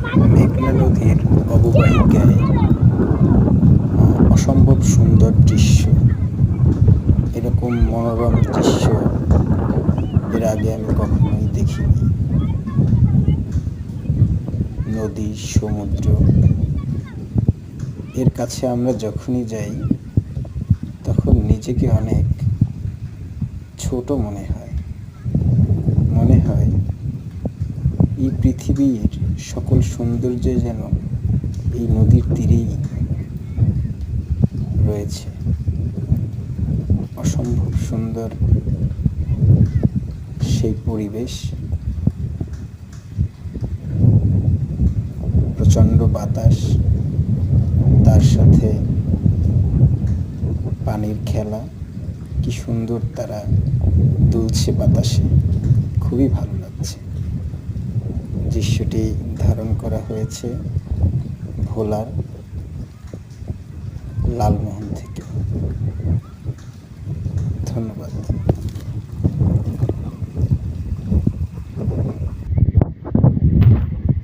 মেঘনা নদীর অববাহিকায় অসম্ভব সুন্দর দৃশ্য। এরকম মনোরম দৃশ্য এর আগে আমি কখনোই দেখিনি। নদী, সমুদ্র, এর কাছে আমরা যখনই যাই তখন নিজেকে অনেক ছোট মনে হয়। মনে হয় এই পৃথিবীর সকল সৌন্দর্য যেন এই নদীর তীরেই রয়েছে। অসম্ভব সুন্দর সেই পরিবেশ। প্রচণ্ড বাতাস, তার সাথে পানির খেলা, কি সুন্দর তারা দুলছে বাতাসে, খুবই ভালো লাগছে। দৃশ্যটি ধারণ করা হয়েছে ভোলার লালমোহন থেকে। ধন্যবাদ।